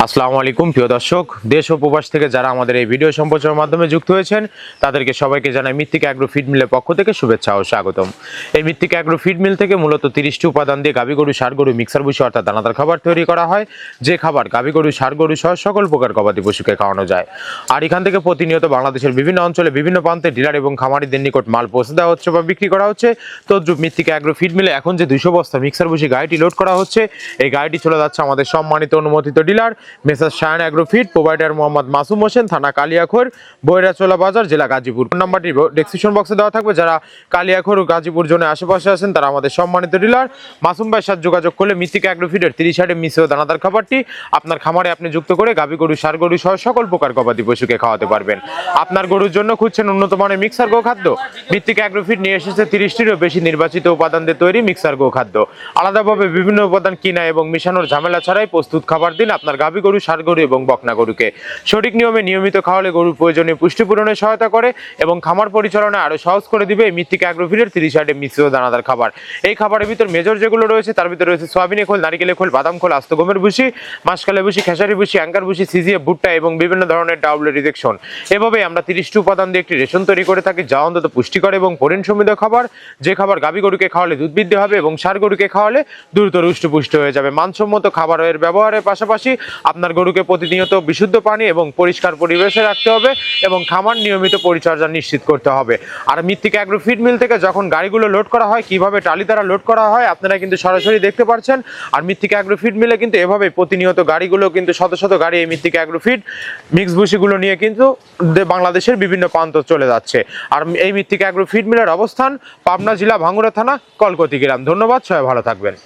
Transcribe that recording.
আসসালামু আলাইকুম প্রিয় দর্শক, দেশ ও প্রবাস থেকে যারা আমাদের এই ভিডিও সম্প্রচারের মাধ্যমে যুক্ত হয়েছেন তাদেরকে সবাইকে জানাই মৃত্তিকা অ্যাগ্রো ফিড মিলের পক্ষ থেকে শুভেচ্ছা ও স্বাগতম। এই মৃত্তিকা অ্যাগ্রো ফিড মিল থেকে মূলত 30টি উপাদান দিয়ে গাভী গরু, ষাঁড় গরু, মিক্সার ভুসি অর্থাৎ দানাদার খাবার তৈরি করা হয়, যে খাবার গাভী গরু, ষাঁড় গরু সহ সকল প্রকার গবাদি পশুকে খাওয়ানো যায়। আর এখান থেকে প্রতিনিয়ত বাংলাদেশের বিভিন্ন অঞ্চলে বিভিন্ন প্রান্তে ডিলার এবং খামারিদের নিকট মাল পৌঁছে দেওয়া হচ্ছে বা বিক্রি করা হচ্ছে। তদ্রুপ মৃত্তিকা অ্যাগ্রো ফিড মিলে এখন যে 200 বস্তা মিক্সার ভুসি গাড়িটি লোড করা হচ্ছে, এই গাড়িটি চলে যাচ্ছে আমাদের সম্মানিত অনুমোদিত dealer messrs Shayan agro feed, provider Mohammad Masum Hossain, থানা কালিয়াখৈর, বৈরাচোলা বাজার, জেলা গাজীপুর। ফোন নাম্বারটি ডেসক্রিপশন বক্সে দেওয়া থাকবে। যারা কালিয়াখৈর ও গাজীপুর জোনের আশেপাশে আছেন তারা আমাদের সম্মানিত ডিলার মাসুম ভাইয়ের সাথে যোগাযোগ করলে মৃত্তিকা অ্যাগ্রো ফিডের 30 আইটেম মিশ্র দানাদার খাবারটি আপনার খামারে আপনি যুক্ত করে গাভী গরু, ষাঁড় গরু সহ সকল প্রকার গবাদি পশুকে খাওয়াতে পারবেন। আপনার গরুর জন্য খুঁজছেন উন্নত মানের মিক্সার গো খাদ্য? মৃত্তিকা অ্যাগ্রো ফিড নিয়ে এসেছে 30টিরও বেশি নির্বাচিত উপাদান দিয়ে তৈরি মিক্সার গো খাদ্য। আলাদাভাবে বিভিন্ন উপাদান কিনা এবং মিশানোর ঝামেলা ছাড়াই প্রস্তুত খাবার দিন আপনার গাভী গরু, ষাঁড় গরু এবং বকনা গরুকে। সঠিক নিয়মে নিয়মিত খাওয়ালে গরুর প্রয়োজনীয় পুষ্টি পূরণে সহায়তা করে এবং খামার পরিচালনা আরো সহজ করে দিবে এই মৃত্তিকা অ্যাগ্রো ফিডের 30 আইটেম মিশ্র দানাদার খাবার। এই খাবারের ভিতর মেজর যেগুলো রয়েছে তার ভিতরে রয়েছে সয়াবিনের খোল, নারিকেলের খোল, বাদাম খোল, আস্ত গমের ভুসি, মাসকালের ভুসি, খেসারি ভুসি, অ্যাঙ্কার ভুসি, সিজিএফ, ভুট্টা এবং বিভিন্ন ধরনের ডাবল রিজেকশন। এভাবে আমরা 30টি উপাদান দিয়ে একটি রেশন তৈরি করে থাকি, যা অন্তত পুষ্টিকর এবং পরিণ সমৃদ্ধ খাবার। যে খাবার গাভী গরুকে খাওয়ালে দুধ বৃদ্ধি হবে এবং ষাঁড় গরুকে খাওয়ালে দ্রুত হৃষ্টপুষ্ট হয়ে যাবে। মানসম্মত খাবারের ব্যবহারের পাশাপাশি আপনার গরুকে প্রতিনিয়ত বিশুদ্ধ পানি এবং পরিষ্কার পরিবেশে রাখতে হবে এবং খামার নিয়মিত পরিচর্যা নিশ্চিত করতে হবে। আর মৃত্তিকা অ্যাগ্রো ফিড মিল থেকে যখন গাড়িগুলো লোড করা হয়, কিভাবে ট্রালি দ্বারা লোড করা হয় আপনারা কিন্তু সরাসরি দেখতে পাচ্ছেন। আর মৃত্তিকা অ্যাগ্রো ফিড মিলে কিন্তু এভাবে প্রতিনিয়ত গাড়িগুলো কিন্তু শত শত গাড়ি এই মৃত্তিকা অ্যাগ্রো ফিড মিক্স ভুসিগুলো নিয়ে কিন্তু বাংলাদেশের বিভিন্ন প্রান্ত চলে যাচ্ছে। আর এই মৃত্তিকা অ্যাগ্রো ফিড মিলের অবস্থান পাবনা জেলা, ভাঙ্গুড়া থানা, কলকাতা গ্রাম। ধন্যবাদ, সবাই ভালো থাকবেন।